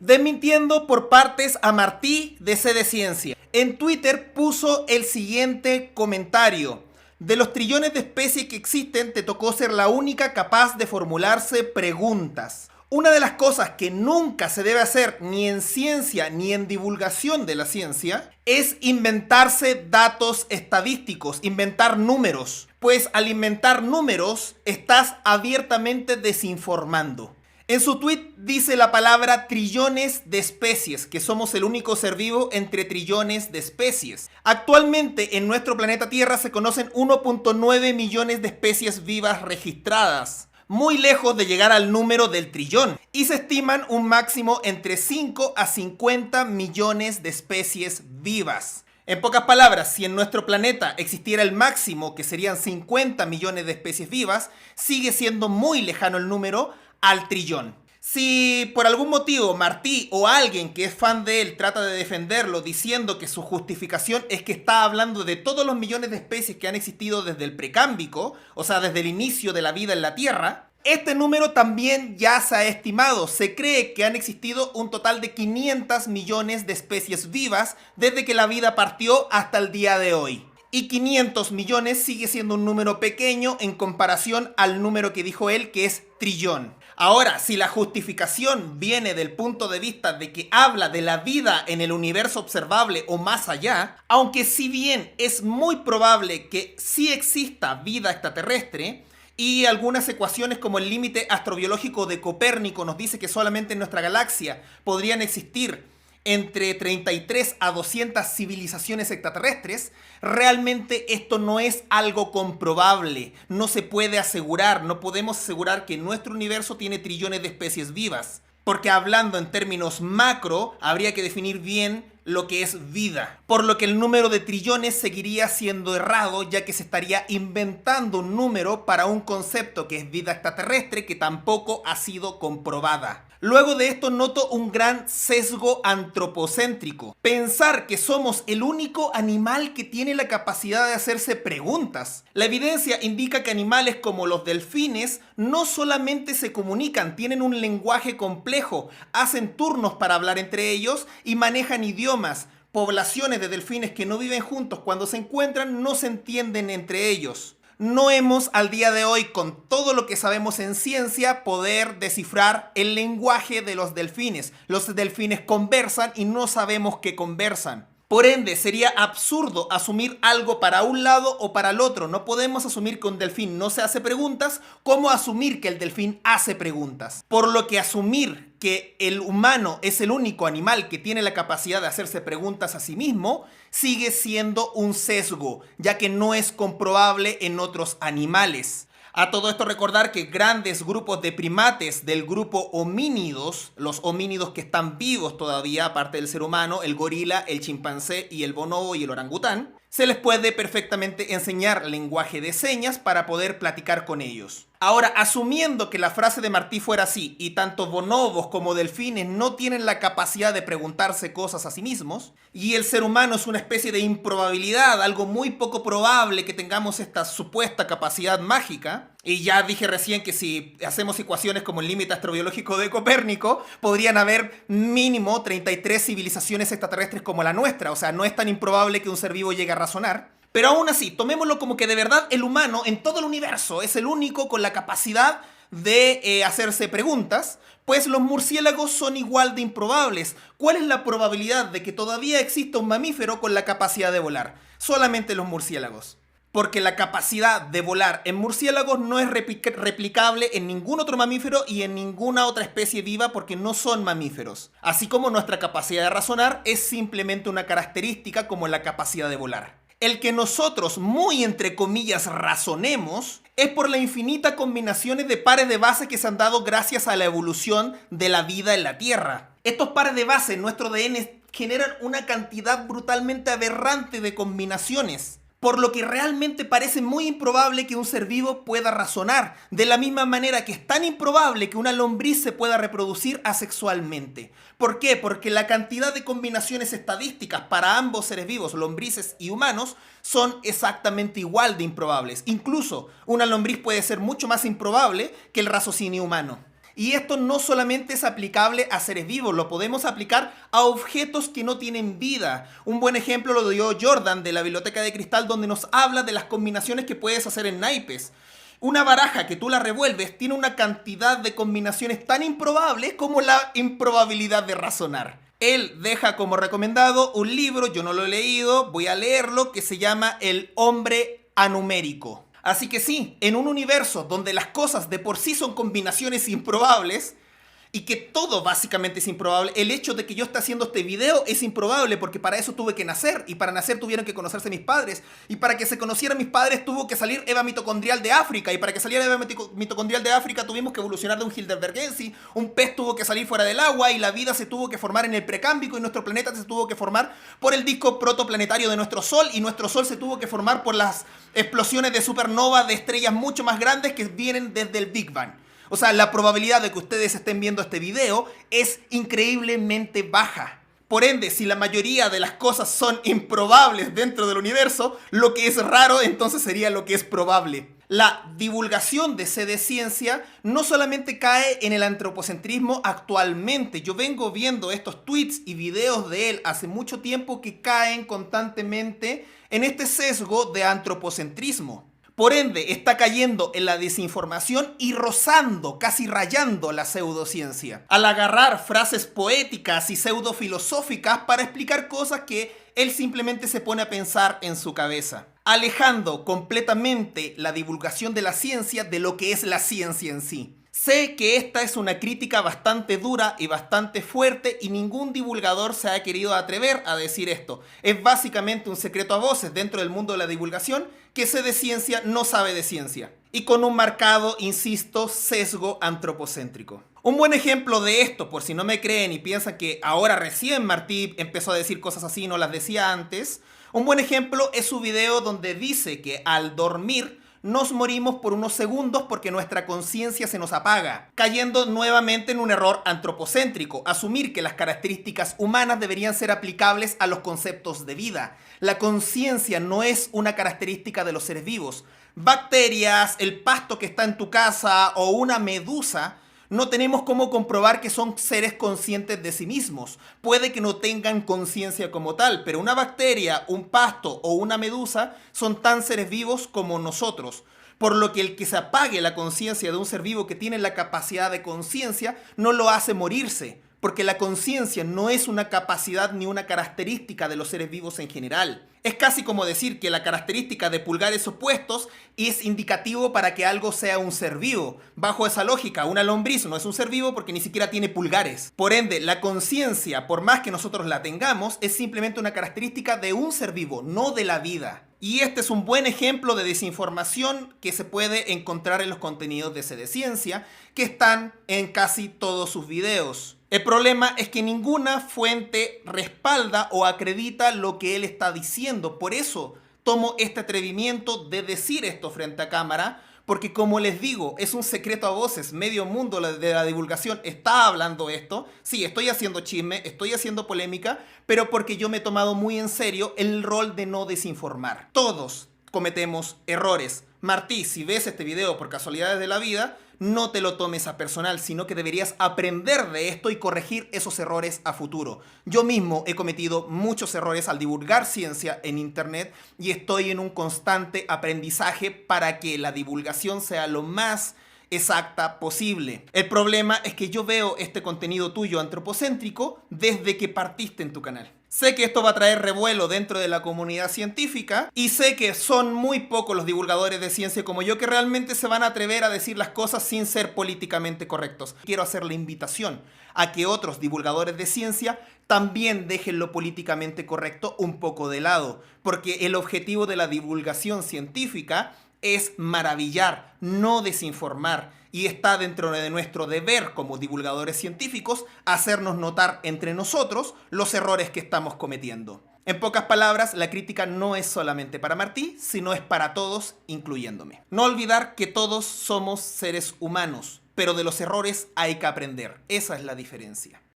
Desmintiendo por partes a Martí de C de Ciencia. En Twitter puso el siguiente comentario: de los trillones de especies que existen, te tocó ser la única capaz de formularse preguntas. Una de las cosas que nunca se debe hacer, ni en ciencia ni en divulgación de la ciencia, es inventarse datos estadísticos, inventar números. Pues al inventar números, estás abiertamente desinformando. En su tweet dice la palabra trillones de especies, que somos el único ser vivo entre trillones de especies. Actualmente en nuestro planeta Tierra se conocen 1.9 millones de especies vivas registradas, muy lejos de llegar al número del trillón, y se estiman un máximo entre 5 a 50 millones de especies vivas. En pocas palabras, si en nuestro planeta existiera el máximo, que serían 50 millones de especies vivas, sigue siendo muy lejano el número al trillón. Si por algún motivo Martí o alguien que es fan de él trata de defenderlo diciendo que su justificación es que está hablando de todos los millones de especies que han existido desde el precámbrico, o sea, desde el inicio de la vida en la Tierra, este número también ya se ha estimado. Se cree que han existido un total de 500 millones de especies vivas desde que la vida partió hasta el día de hoy. Y 500 millones sigue siendo un número pequeño en comparación al número que dijo él, que es trillón. Ahora, si la justificación viene del punto de vista de que habla de la vida en el universo observable o más allá, aunque si bien es muy probable que sí exista vida extraterrestre, y algunas ecuaciones como el límite astrobiológico de Copérnico nos dice que solamente en nuestra galaxia podrían existir entre 33 a 200 civilizaciones extraterrestres, realmente esto no es algo comprobable, no se puede asegurar, no podemos asegurar que nuestro universo tiene trillones de especies vivas, porque hablando en términos macro, habría que definir bien lo que es vida, por lo que el número de trillones seguiría siendo errado, ya que se estaría inventando un número para un concepto que es vida extraterrestre que tampoco ha sido comprobada. Luego de esto noto un gran sesgo antropocéntrico. Pensar que somos el único animal que tiene la capacidad de hacerse preguntas. La evidencia indica que animales como los delfines no solamente se comunican, tienen un lenguaje complejo, hacen turnos para hablar entre ellos y manejan idiomas. Poblaciones de delfines que no viven juntos, cuando se encuentran no se entienden entre ellos. No hemos al día de hoy, con todo lo que sabemos en ciencia, poder descifrar el lenguaje de los delfines. Los delfines conversan y no sabemos qué conversan. Por ende, sería absurdo asumir algo para un lado o para el otro. No podemos asumir que un delfín no se hace preguntas, como asumir que el delfín hace preguntas. Por lo que asumir que el humano es el único animal que tiene la capacidad de hacerse preguntas a sí mismo, sigue siendo un sesgo, ya que no es comprobable en otros animales. A todo esto recordar que grandes grupos de primates del grupo homínidos, los homínidos que están vivos todavía, aparte del ser humano, el gorila, el chimpancé y el bonobo y el orangután, se les puede perfectamente enseñar lenguaje de señas para poder platicar con ellos. Ahora, asumiendo que la frase de Martí fuera así, y tanto bonobos como delfines no tienen la capacidad de preguntarse cosas a sí mismos, y el ser humano es una especie de improbabilidad, algo muy poco probable que tengamos esta supuesta capacidad mágica, y ya dije recién que si hacemos ecuaciones como el límite astrobiológico de Copérnico, podrían haber mínimo 33 civilizaciones extraterrestres como la nuestra, o sea, no es tan improbable que un ser vivo llegue a razonar. Pero aún así, tomémoslo como que de verdad el humano en todo el universo es el único con la capacidad de hacerse preguntas, pues los murciélagos son igual de improbables. ¿Cuál es la probabilidad de que todavía exista un mamífero con la capacidad de volar? Solamente los murciélagos. Porque la capacidad de volar en murciélagos no es replicable en ningún otro mamífero y en ninguna otra especie viva porque no son mamíferos. Así como nuestra capacidad de razonar es simplemente una característica como la capacidad de volar. El que nosotros, muy entre comillas, razonemos, es por la infinita combinaciones de pares de base que se han dado gracias a la evolución de la vida en la Tierra. Estos pares de base en nuestro ADN generan una cantidad brutalmente aberrante de combinaciones, por lo que realmente parece muy improbable que un ser vivo pueda razonar, de la misma manera que es tan improbable que una lombriz se pueda reproducir asexualmente. ¿Por qué? Porque la cantidad de combinaciones estadísticas para ambos seres vivos, lombrices y humanos, son exactamente igual de improbables. Incluso, una lombriz puede ser mucho más improbable que el raciocinio humano. Y esto no solamente es aplicable a seres vivos, lo podemos aplicar a objetos que no tienen vida. Un buen ejemplo lo dio Jordan de la Biblioteca de Cristal, donde nos habla de las combinaciones que puedes hacer en naipes. Una baraja que tú la revuelves tiene una cantidad de combinaciones tan improbables como la improbabilidad de razonar. Él deja como recomendado un libro, yo no lo he leído, voy a leerlo, que se llama El hombre anumérico. Así que sí, en un universo donde las cosas de por sí son combinaciones improbables y que todo básicamente es improbable, el hecho de que yo esté haciendo este video es improbable porque para eso tuve que nacer y para nacer tuvieron que conocerse mis padres y para que se conocieran mis padres tuvo que salir Eva mitocondrial de África y para que saliera Eva mitocondrial de África tuvimos que evolucionar de un Heidelbergensis, un pez tuvo que salir fuera del agua y la vida se tuvo que formar en el precámbrico y nuestro planeta se tuvo que formar por el disco protoplanetario de nuestro Sol y nuestro Sol se tuvo que formar por las explosiones de supernova de estrellas mucho más grandes que vienen desde el Big Bang. O sea, la probabilidad de que ustedes estén viendo este video es increíblemente baja. Por ende, si la mayoría de las cosas son improbables dentro del universo, lo que es raro entonces sería lo que es probable. La divulgación de C de Ciencia no solamente cae en el antropocentrismo actualmente. Yo vengo viendo estos tweets y videos de él hace mucho tiempo que caen constantemente en este sesgo de antropocentrismo. Por ende, está cayendo en la desinformación y rozando, casi rayando la pseudociencia. Al agarrar frases poéticas y pseudofilosóficas para explicar cosas que él simplemente se pone a pensar en su cabeza. Alejando completamente la divulgación de la ciencia de lo que es la ciencia en sí. Sé que esta es una crítica bastante dura y bastante fuerte y ningún divulgador se ha querido atrever a decir esto. Es básicamente un secreto a voces dentro del mundo de la divulgación que C de Ciencia no sabe de ciencia. Y con un marcado, insisto, sesgo antropocéntrico. Un buen ejemplo de esto, por si no me creen y piensan que ahora recién Martí empezó a decir cosas así y no las decía antes, un buen ejemplo es su video donde dice que al dormir nos morimos por unos segundos porque nuestra conciencia se nos apaga, cayendo nuevamente en un error antropocéntrico, asumir que las características humanas deberían ser aplicables a los conceptos de vida. La conciencia no es una característica de los seres vivos. Bacterias, el pasto que está en tu casa o una medusa, no tenemos cómo comprobar que son seres conscientes de sí mismos. Puede que no tengan conciencia como tal, pero una bacteria, un pasto o una medusa son tan seres vivos como nosotros. Por lo que el que se apague la conciencia de un ser vivo que tiene la capacidad de conciencia no lo hace morirse. Porque la conciencia no es una capacidad ni una característica de los seres vivos en general. Es casi como decir que la característica de pulgares opuestos es indicativo para que algo sea un ser vivo. Bajo esa lógica, una lombriz no es un ser vivo porque ni siquiera tiene pulgares. Por ende, la conciencia, por más que nosotros la tengamos, es simplemente una característica de un ser vivo, no de la vida. Y este es un buen ejemplo de desinformación que se puede encontrar en los contenidos de C de Ciencia, que están en casi todos sus videos. El problema es que ninguna fuente respalda o acredita lo que él está diciendo. Por eso tomo este atrevimiento de decir esto frente a cámara, porque como les digo, es un secreto a voces. Medio mundo de la divulgación está hablando esto. Sí, estoy haciendo chisme, estoy haciendo polémica, pero porque yo me he tomado muy en serio el rol de no desinformar. Todos cometemos errores. Martí, si ves este video por casualidades de la vida, no te lo tomes a personal, sino que deberías aprender de esto y corregir esos errores a futuro. Yo mismo he cometido muchos errores al divulgar ciencia en internet y estoy en un constante aprendizaje para que la divulgación sea lo más exacta posible. El problema es que yo veo este contenido tuyo antropocéntrico desde que partiste en tu canal. Sé que esto va a traer revuelo dentro de la comunidad científica y sé que son muy pocos los divulgadores de ciencia como yo que realmente se van a atrever a decir las cosas sin ser políticamente correctos. Quiero hacer la invitación a que otros divulgadores de ciencia también dejen lo políticamente correcto un poco de lado, porque el objetivo de la divulgación científica es maravillar, no desinformar. Y está dentro de nuestro deber como divulgadores científicos hacernos notar entre nosotros los errores que estamos cometiendo. En pocas palabras, la crítica no es solamente para Martí, sino es para todos, incluyéndome. No olvidar que todos somos seres humanos, pero de los errores hay que aprender. Esa es la diferencia.